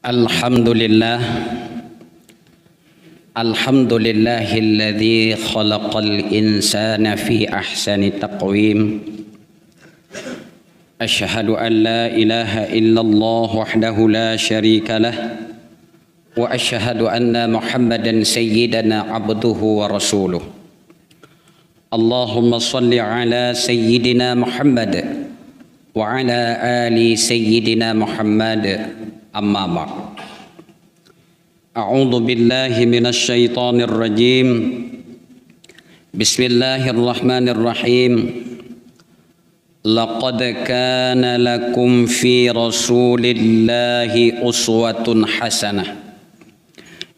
Alhamdulillah, alhamdulillahilladzi khalaqal insana fi ahsani taqwim. Asyhadu an la ilaha illallah wahdahu la syarika lah wa asyhadu anna Muhammadan sayyidana abduhu wa rasuluh. Allahumma salli ala sayyidina Muhammad wa ala ali sayyidina Muhammad. Amma ba'd. A'udzu billahi minasy syaithanir rajim. Bismillahirrahmanirrahim. Laqad kana lakum fi Rasulillahi uswatun hasanah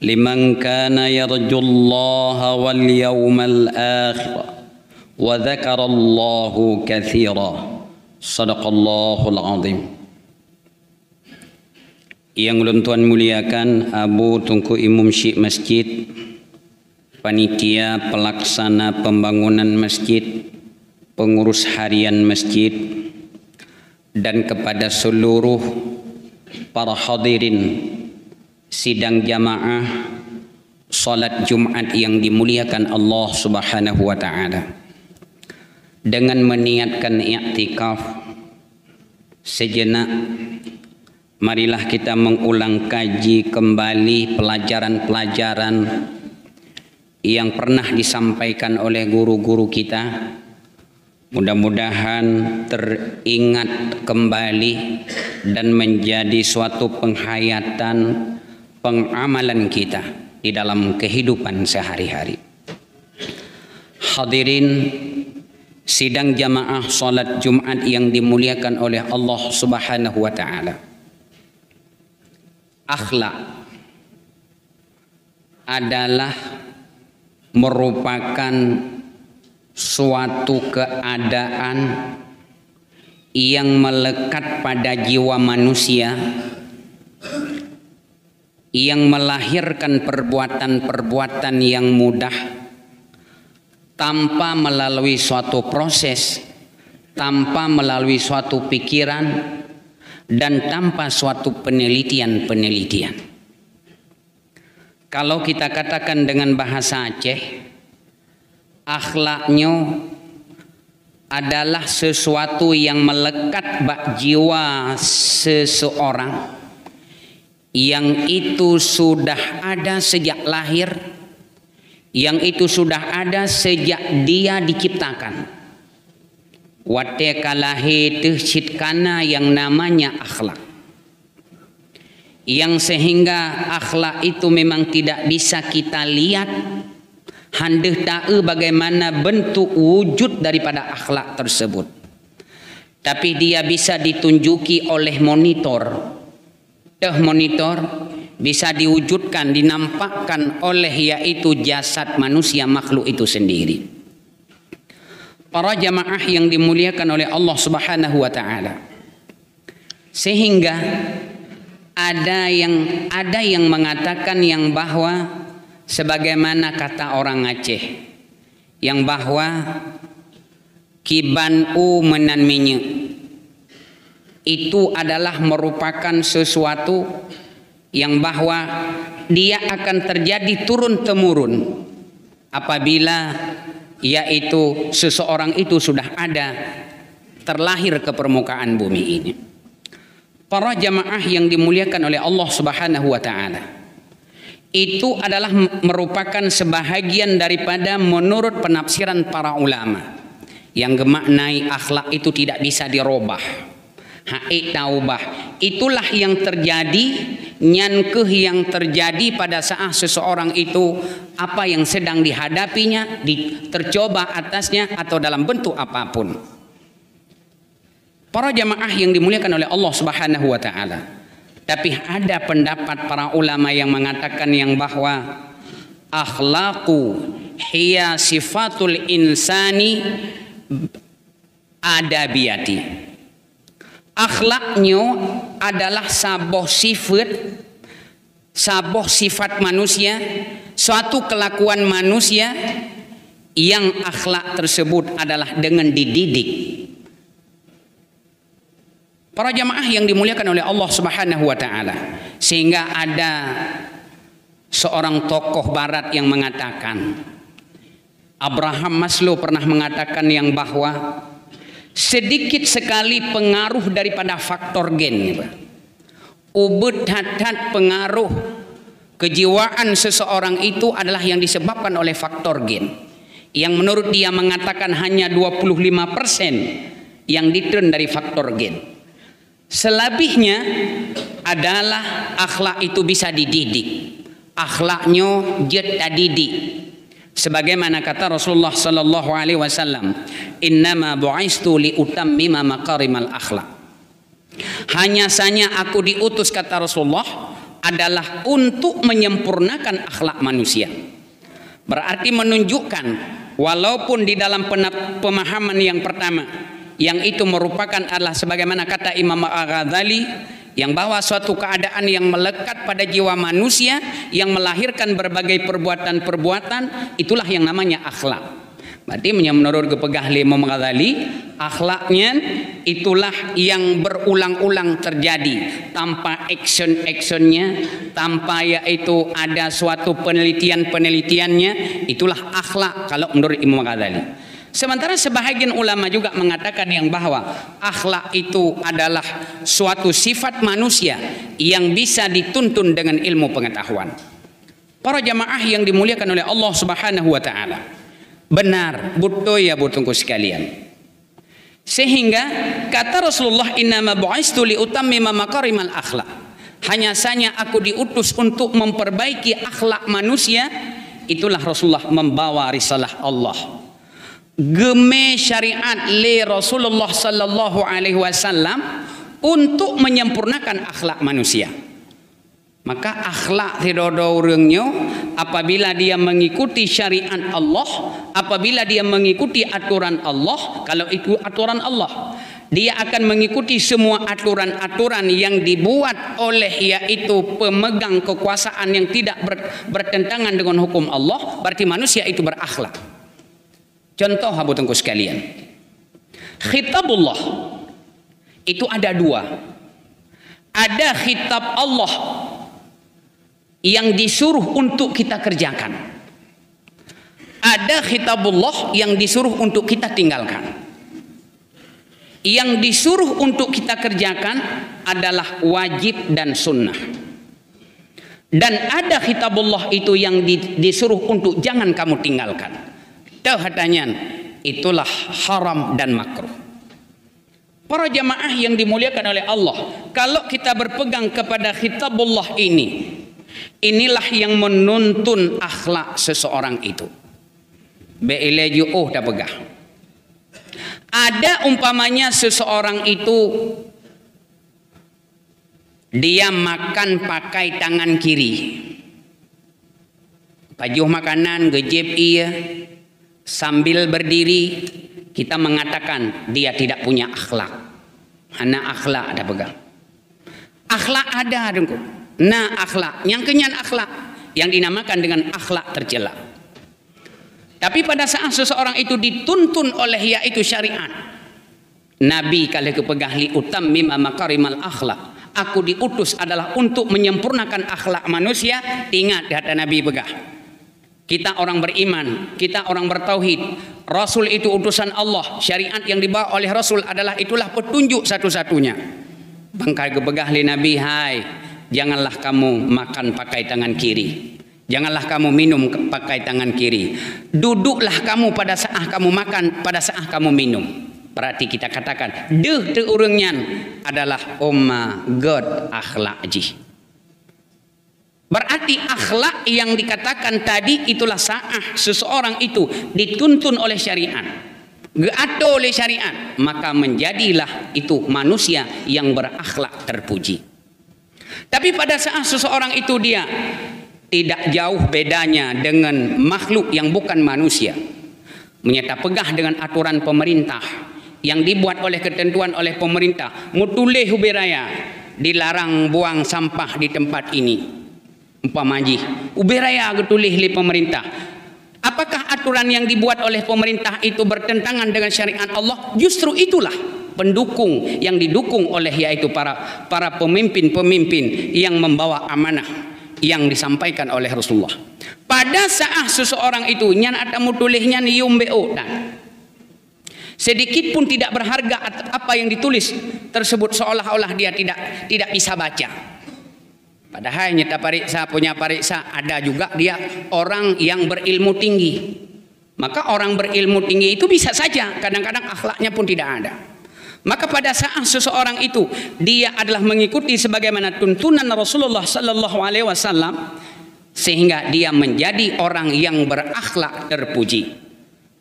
liman kana yarjullaha wal yawmal akhir wa dzakarallahu katsira. Shadaqallahul azim. Yang ulun tuan muliakan Abu Tunku Imam Syekh Masjid, panitia pelaksana pembangunan masjid, pengurus harian masjid, dan kepada seluruh para hadirin sidang jamaah salat Jumat yang dimuliakan Allah Subhanahu wa taala. Dengan meniatkan i'tikaf sejenak, marilah kita mengulang kaji kembali pelajaran-pelajaran yang pernah disampaikan oleh guru-guru kita. Mudah-mudahan teringat kembali dan menjadi suatu penghayatan pengamalan kita di dalam kehidupan sehari-hari. Hadirin sidang jamaah salat Jumat yang dimuliakan oleh Allah Subhanahu wa taala. Akhlak adalah merupakan suatu keadaan yang melekat pada jiwa manusia, yang melahirkan perbuatan-perbuatan yang mudah tanpa melalui suatu proses, tanpa melalui suatu pikiran, dan tanpa suatu penelitian. Kalau kita katakan dengan bahasa Aceh, akhlaknya adalah sesuatu yang melekat bak jiwa seseorang, yang itu sudah ada sejak lahir, yang itu sudah ada sejak dia diciptakan. Wate kalahi terciptakana yang namanya akhlak, yang sehingga akhlak itu memang tidak bisa kita lihat handeh tahu bagaimana bentuk wujud daripada akhlak tersebut, tapi dia bisa ditunjuki oleh monitor. Monitor bisa diwujudkan, dinampakkan oleh yaitu jasad manusia, makhluk itu sendiri. Para jamaah yang dimuliakan oleh Allah Subhanahu wa taala, sehingga ada yang mengatakan yang bahwa sebagaimana kata orang Aceh, yang bahwa kibanu menanminya itu adalah merupakan sesuatu yang bahwa dia akan terjadi turun temurun apabila yaitu seseorang itu sudah ada terlahir ke permukaan bumi ini. Para jamaah yang dimuliakan oleh Allah Subhanahu wa taala, itu adalah merupakan sebahagian daripada menurut penafsiran para ulama yang gemaknai akhlak itu tidak bisa dirubah. Taubah itulah yang terjadi, nyankeh yang terjadi pada saat seseorang itu apa yang sedang dihadapinya, tercoba atasnya atau dalam bentuk apapun. Para jamaah yang dimuliakan oleh Allah Subhanahu wa taala, tapi ada pendapat para ulama yang mengatakan yang bahwa akhlaqu hiya sifatul insani adabiyati. Akhlaknya adalah saboh sifat manusia, suatu kelakuan manusia yang akhlak tersebut adalah dengan dididik. Para jamaah yang dimuliakan oleh Allah Subhanahu wa taala, Sehingga ada seorang tokoh barat yang mengatakan, Abraham Maslow pernah mengatakan yang bahwa sedikit sekali pengaruh daripada faktor gen. Ubud hadat pengaruh kejiwaan seseorang itu adalah yang disebabkan oleh faktor gen. Yang menurut dia mengatakan hanya 25% yang diturun dari faktor gen. Selebihnya adalah akhlak itu bisa dididik. Akhlaknya jet didik. Sebagaimana kata Rasulullah sallallahu alaihi wasallam, "Innama bu'istu li utammima makarimal akhlak." Hanya saja aku diutus, kata Rasulullah, adalah untuk menyempurnakan akhlak manusia. Berarti menunjukkan walaupun di dalam pemahaman yang pertama, yang itu merupakan adalah sebagaimana kata Imam Al-Ghazali, yang bahwa suatu keadaan yang melekat pada jiwa manusia yang melahirkan berbagai perbuatan-perbuatan, itulah yang namanya akhlak. Berarti menurut kepegah Imam Ghazali, akhlaknya itulah yang berulang-ulang terjadi tanpa action-actionnya, tanpa yaitu ada suatu penelitian-penelitiannya, itulah akhlak kalau menurut Imam Ghazali. Sementara sebahagian ulama juga mengatakan yang bahwa akhlak itu adalah suatu sifat manusia yang bisa dituntun dengan ilmu pengetahuan. Para jamaah yang dimuliakan oleh Allah Subhanahu wa taala. Benar, betul ya butungku sekalian. Sehingga kata Rasulullah, "Innama bu'istu li utammima makarimal akhlak." Hanya saja aku diutus untuk memperbaiki akhlak manusia. Itulah Rasulullah membawa risalah Allah. Geme syariat li Rasulullah sallallahu alaihi wasallam untuk menyempurnakan akhlak manusia. Maka akhlak tidak ada orangnya apabila dia mengikuti syariat Allah, apabila dia mengikuti aturan Allah. Kalau itu aturan Allah, dia akan mengikuti semua aturan-aturan yang dibuat oleh yaitu pemegang kekuasaan yang tidak bertentangan dengan hukum Allah. Berarti manusia itu berakhlak. Contoh abu tengku sekalian, khitabullah itu ada dua. Ada khitab Allah yang disuruh untuk kita kerjakan. Ada khitabullah yang disuruh untuk kita tinggalkan. Yang disuruh untuk kita kerjakan adalah wajib dan sunnah. Dan ada khitabullah itu yang disuruh untuk jangan kamu tinggalkan. Katanya itulah haram dan makruh. Para jamaah yang dimuliakan oleh Allah, kalau kita berpegang kepada khitabullah ini, inilah yang menuntun akhlak seseorang itu. Dah pegah. Ada umpamanya seseorang itu dia makan pakai tangan kiri, pajuh makanan gejep ia. Sambil berdiri kita mengatakan dia tidak punya akhlak. Hana akhlak ada pegang. Akhlak ada dengku. Nah akhlak, yang kenyan akhlak yang dinamakan dengan akhlak tercela. Tapi pada saat seseorang itu dituntun oleh yaitu syariat, Nabi kali kepegah li utammima makarimal akhlak. Aku diutus adalah untuk menyempurnakan akhlak manusia. Ingat kata Nabi pegah. Kita orang beriman, kita orang bertauhid. Rasul itu utusan Allah. Syariat yang dibawa oleh Rasul adalah itulah petunjuk satu-satunya. Bangkai kepegah li Nabi, hai, janganlah kamu makan pakai tangan kiri. Janganlah kamu minum pakai tangan kiri. Duduklah kamu pada saat kamu makan, pada saat kamu minum. Berarti kita katakan, deh teurengnya adalah umma god akhlak ji. Berarti akhlak yang dikatakan tadi itulah saat seseorang itu dituntun oleh syariat, diatur oleh syariat, maka menjadilah itu manusia yang berakhlak terpuji. Tapi pada saat seseorang itu dia tidak jauh bedanya dengan makhluk yang bukan manusia, menyata pegah dengan aturan pemerintah yang dibuat oleh ketentuan oleh pemerintah, mutuleh huberaya, dilarang buang sampah di tempat ini. Umpamaji uberaya getulih li pemerintah. Apakah aturan yang dibuat oleh pemerintah itu bertentangan dengan syariat Allah? Justru itulah pendukung yang didukung oleh yaitu para pemimpin-pemimpin yang membawa amanah yang disampaikan oleh Rasulullah. Pada saat seseorang itu nyan atamu tulisnya niumbeo dan sedikit pun tidak berharga apa yang ditulis tersebut, seolah-olah dia tidak bisa baca. Padahal nyata pariksa punya pariksa ada juga dia orang yang berilmu tinggi. Maka orang berilmu tinggi itu bisa saja kadang-kadang akhlaknya pun tidak ada. Maka pada saat seseorang itu dia adalah mengikuti sebagaimana tuntunan Rasulullah sallallahu alaihi wasallam sehingga dia menjadi orang yang berakhlak terpuji.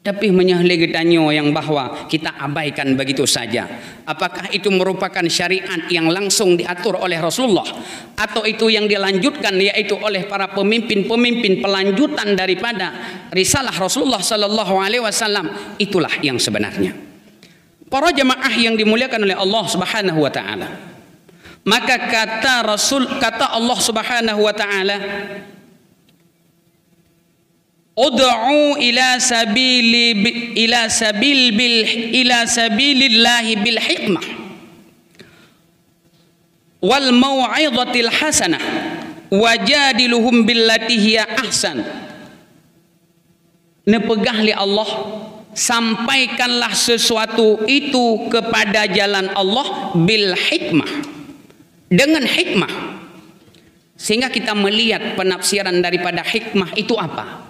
Tapi menyahli getanyo yang bahwa kita abaikan begitu saja. Apakah itu merupakan syariat yang langsung diatur oleh Rasulullah atau itu yang dilanjutkan yaitu oleh para pemimpin-pemimpin pelanjutan daripada risalah Rasulullah sallallahu alaihi wasallam? Itulah yang sebenarnya. Para jemaah yang dimuliakan oleh Allah Subhanahu wa taala. Maka kata Allah Subhanahu wa taala, ud'u ila sabilillahi bil hikmah wal mau'izatil hasanah wajadiluhum billati hiya ahsan. Nepegah li Allah, sampaikanlah sesuatu itu kepada jalan Allah bil hikmah, dengan hikmah. Sehingga kita melihat penafsiran daripada hikmah itu apa.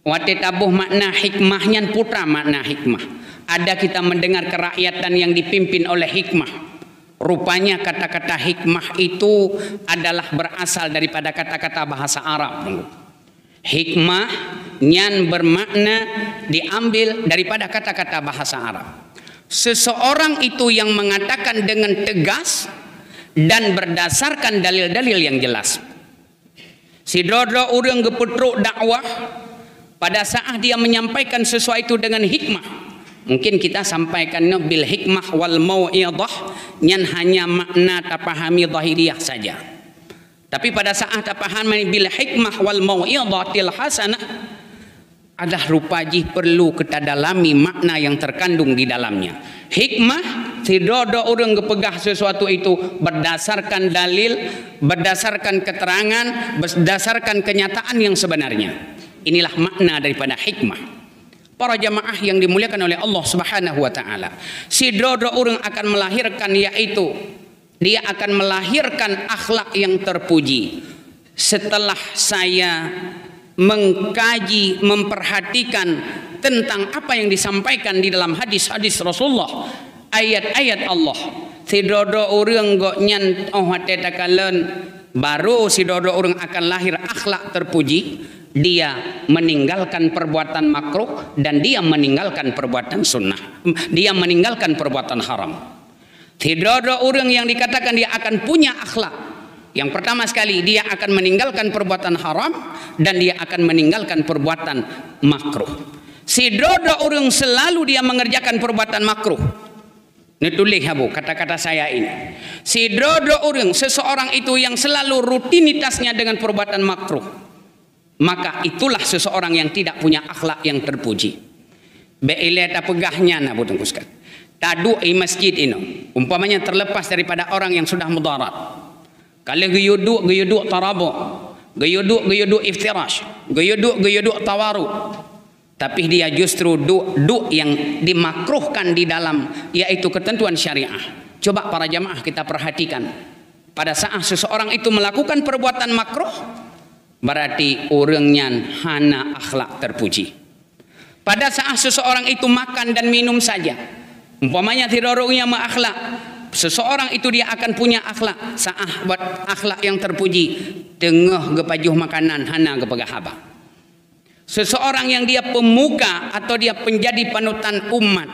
Wate tabuh makna hikmahnya putra makna hikmah. Ada kita mendengar kerakyatan yang dipimpin oleh hikmah. Rupanya kata-kata hikmah itu adalah berasal daripada kata-kata bahasa Arab. Hikmah nyan bermakna diambil daripada kata-kata bahasa Arab. Seseorang itu yang mengatakan dengan tegas dan berdasarkan dalil-dalil yang jelas. Si dodo urang gepetruk dakwah pada saat dia menyampaikan sesuatu dengan hikmah, mungkin kita sampaikan bil hikmah wal mau'izah nyan hanya makna tapahami zahiriyah saja. Tapi pada saat tapahami bil hikmah wal mau'izatil hasanah adalah rupaji perlu kita dalami makna yang terkandung di dalamnya. Hikmah tidak ada orang gepegah sesuatu itu berdasarkan dalil, berdasarkan keterangan, berdasarkan kenyataan yang sebenarnya. Inilah makna daripada hikmah. Para jamaah yang dimuliakan oleh Allah Subhanahu wa taala. Si dodo orang akan melahirkan yaitu dia akan melahirkan akhlak yang terpuji. Setelah saya mengkaji, memperhatikan tentang apa yang disampaikan di dalam hadis-hadis Rasulullah, ayat-ayat Allah. Si dodo orang go nyan hatetakalon baru si dodo orang akan lahir akhlak terpuji. Dia meninggalkan perbuatan makruh dan dia meninggalkan perbuatan sunnah. Dia meninggalkan perbuatan haram. Tidak ada orang yang dikatakan dia akan punya akhlak. Yang pertama sekali dia akan meninggalkan perbuatan haram dan dia akan meninggalkan perbuatan makruh. Tidak ada orang selalu dia mengerjakan perbuatan makruh. Ini tulis habu kata-kata saya ini. Tidak ada orang seseorang itu yang selalu rutinitasnya dengan perbuatan makruh. Maka itulah seseorang yang tidak punya akhlak yang terpuji. Beileta pegahnya nak butungkuskan. Tadu di masjid ini, umpamanya terlepas daripada orang yang sudah mudarat. Kalau guyuduk tarabu, guyuduk iftirash, guyuduk tawaru. Tapi dia justru duk yang dimakruhkan di dalam yaitu ketentuan syariah. Coba para jamaah kita perhatikan. Pada saat seseorang itu melakukan perbuatan makruh, berarti orangnya hana akhlak terpuji. Pada saat seseorang itu makan dan minum saja, umpamanya tidak orangnya akhlak, seseorang itu dia akan punya akhlak, buat akhlak yang terpuji. Tengah gepajuh makanan hana gepegahaba. Seseorang yang dia pemuka atau dia menjadi panutan umat,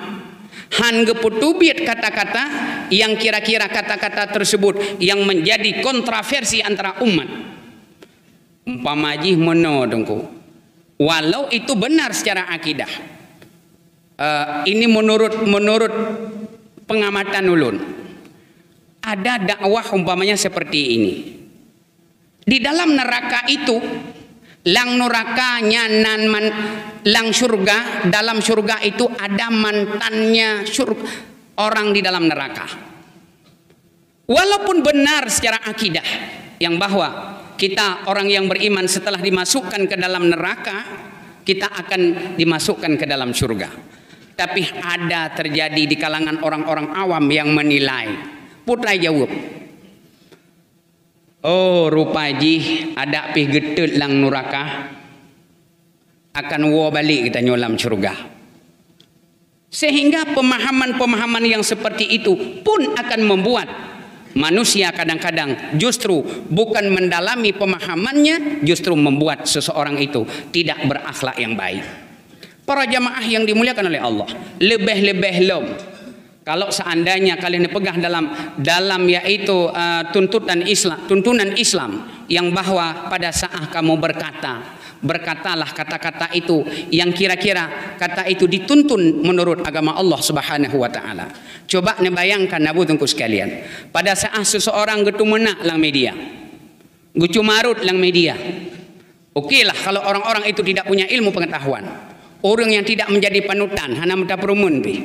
han geputubit kata-kata yang kira-kira kata-kata tersebut yang menjadi kontroversi antara umat. Umpamanya menodongku, walau itu benar secara akidah, ini menurut pengamatan ulun, ada dakwah umpamanya seperti ini. Di dalam neraka itu, lang nerakanya nan lang surga, dalam surga itu ada mantannya orang di dalam neraka. Walaupun benar secara akidah yang bahwa kita orang yang beriman setelah dimasukkan ke dalam neraka, kita akan dimasukkan ke dalam surga. Tapi ada terjadi di kalangan orang-orang awam yang menilai. Putra jawab, oh rupaji ada pih getut lang neraka, akan wo balik kita nyolam surga. Sehingga pemahaman-pemahaman yang seperti itu pun akan membuat manusia kadang-kadang justru bukan mendalami pemahamannya, justru membuat seseorang itu tidak berakhlak yang baik. Para jamaah yang dimuliakan oleh Allah, lebih-lebih lom kalau seandainya kalian pegang dalam yaitu tuntunan Islam yang bahwa pada saat kamu berkatalah kata-kata itu yang kira-kira kata itu dituntun menurut agama Allah Subhanahu wa taala. Coba bayangkan Abu tungku sekalian, pada saat seseorang getu menak lang media, getu marut lang media. Okeylah kalau orang-orang itu tidak punya ilmu pengetahuan, orang yang tidak menjadi panutan, hanya mudah perumun pi.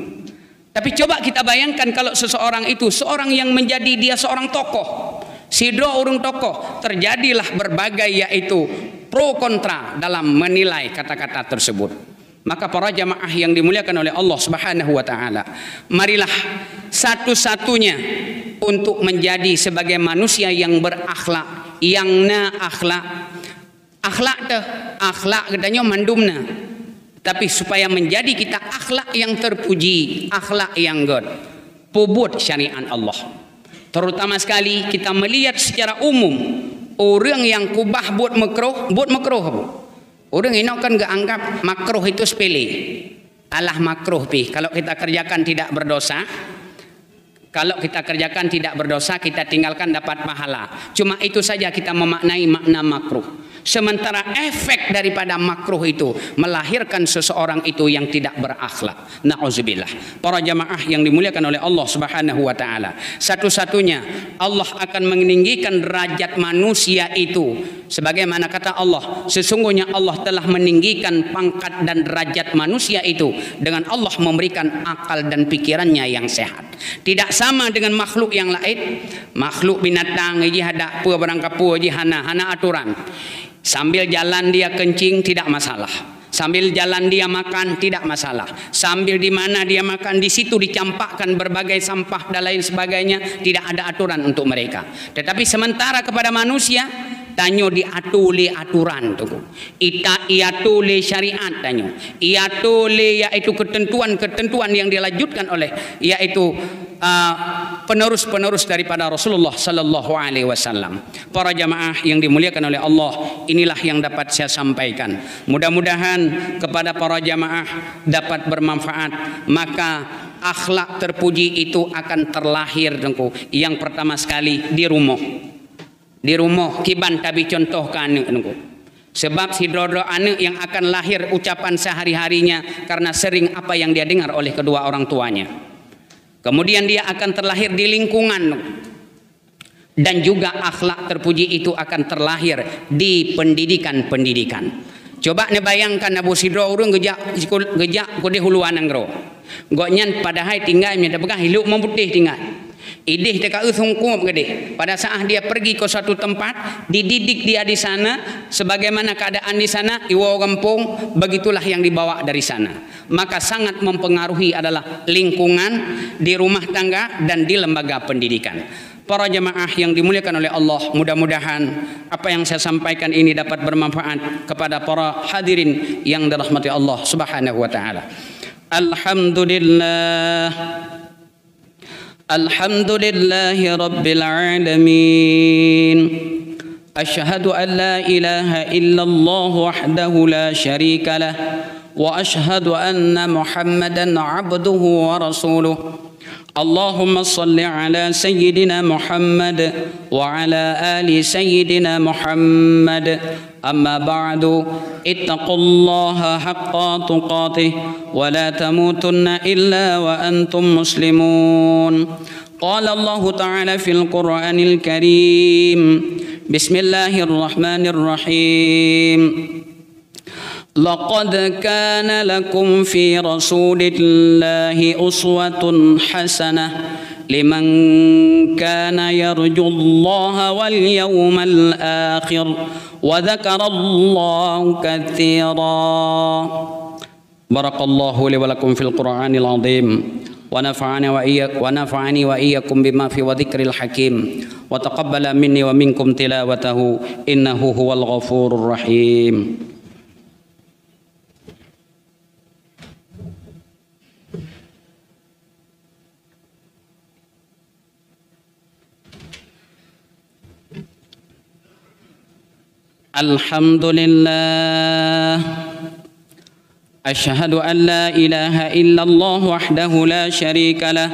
Tapi coba kita bayangkan kalau seseorang itu seorang yang menjadi dia seorang tokoh, sidro orang tokoh, terjadilah berbagai yaitu pro kontra dalam menilai kata-kata tersebut. Maka para jamaah yang dimuliakan oleh Allah Subhanahu wa taala, marilah satu-satunya untuk menjadi sebagai manusia yang berakhlak, yang na akhlak katanya mandumna. Tapi supaya menjadi kita akhlak yang terpuji, akhlak yang god, pubut syariat Allah. Terutama sekali kita melihat secara umum orang yang kubah buat makruh. Orang ini kan gak anggap makruh itu sepele. Alah makruh pi. Kalau kita kerjakan tidak berdosa. Kalau kita kerjakan tidak berdosa, kita tinggalkan dapat pahala. Cuma itu saja kita memaknai makna makruh. Sementara efek daripada makruh itu melahirkan seseorang itu yang tidak berakhlak. Na'udzubillah. Para jamaah yang dimuliakan oleh Allah Subhanahu wa taala, satu-satunya Allah akan meninggikan derajat manusia itu sebagaimana kata Allah, sesungguhnya Allah telah meninggikan pangkat dan derajat manusia itu dengan Allah memberikan akal dan pikirannya yang sehat. Tidak sama dengan makhluk yang lain. Makhluk binatang ji ada apa barangkapa ji hana aturan. Sambil jalan dia kencing tidak masalah. Sambil jalan dia makan tidak masalah. Sambil di mana dia makan di situ dicampakkan berbagai sampah dan lain sebagainya, tidak ada aturan untuk mereka. Tetapi sementara kepada manusia tanyo diatuli aturan tu. Iatuli syariat tanyo. Iatuli yaitu ketentuan-ketentuan yang dilanjutkan oleh yaitu penerus-penerus daripada Rasulullah sallallahu alaihi wasallam. Para jamaah yang dimuliakan oleh Allah, inilah yang dapat saya sampaikan. Mudah-mudahan kepada para jamaah dapat bermanfaat. Maka akhlak terpuji itu akan terlahir dengku. Yang pertama sekali di rumah. Di rumah kiban tabi contoh ke anak dengku. Sebab si dodo anak yang akan lahir ucapan sehari-harinya karena sering apa yang dia dengar oleh kedua orang tuanya. Kemudian dia akan terlahir di lingkungan dan juga akhlak terpuji itu akan terlahir di pendidikan-pendidikan. Coba ne bayangkan Abu Sidro urang gejak kode huluan anggro. Goknyan padahal tinggal nya pegah hiluk membutih tinggal. Idih teka usungkup gede. Pada saat dia pergi ke suatu tempat, dididik dia di sana, sebagaimana keadaan di sana, iwo kampung, begitulah yang dibawa dari sana. Maka sangat mempengaruhi adalah lingkungan di rumah tangga dan di lembaga pendidikan. Para jemaah yang dimuliakan oleh Allah, mudah-mudahan apa yang saya sampaikan ini dapat bermanfaat kepada para hadirin yang dirahmati Allah Subhanahu wa taala. Alhamdulillah. Alhamdulillahi rabbil alamin. Ashhadu an la ilaha illallah wahdahu la syarika lah wa ashhadu anna Muhammadan abduhu wa rasuluh. Allahumma salli ala sayyidina Muhammad wa ala ali sayyidina Muhammad. Amma ba'du, ittaqullaha haqqa tuqatih wa la tamutunna illa wa antum muslimun. Qala Allah ta'ala fil Qur'anil Karim. Bismillahirrahmanirrahim. لقد كان لكم في رسول الله أسوة حسنة لمن كان يرجو الله واليوم الآخر وذكر الله كثيرا. بارك الله لي ولكم في القرآن العظيم ونفعني وإياكم بما في وذكر الحكيم وتقبل مني ومنكم تلاوته إنه هو الغفور الرحيم. الحمد لله أشهد أن لا إله إلا الله وحده لا شريك له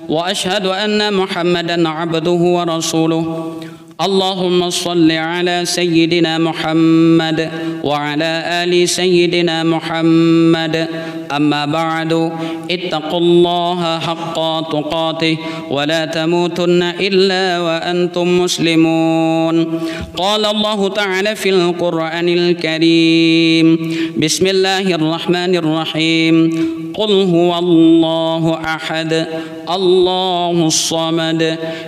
وأشهد أن محمدا عبده ورسوله. اللهم صل على سيدنا محمد وعلى آل سيدنا محمد. أما بعد اتقوا الله حق تقاته ولا تموتن إلا وأنتم مسلمون. قال الله تعالى في القرآن الكريم بسم الله الرحمن الرحيم قل هو الله أحد الله الصمد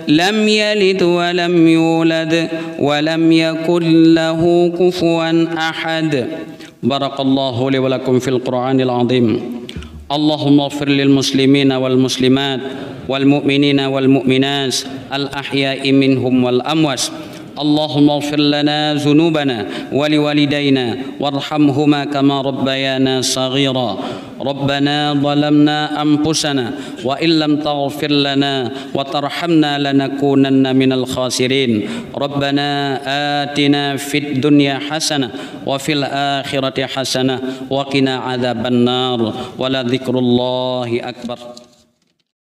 لم يلد ولم يولد ولم يكن له كفوا أحد. بارك الله لي ولكم في القرآن العظيم. اللهم اغفر للمسلمين والمسلمات والمؤمنين والمؤمنات الأحياء منهم والأموات. اللهم اغفر لنا ذنوبنا ولوالدينا وارحمهما كما ربيانا صغيرا. ربنا ظلمنا أنفسنا وإن لم تغفر لنا وترحمنا لنكونن من الخاسرين. ربنا آتنا في الدنيا حسنة وفي الآخرة حسنة وقنا عذاب النار ولذكر الله أكبر.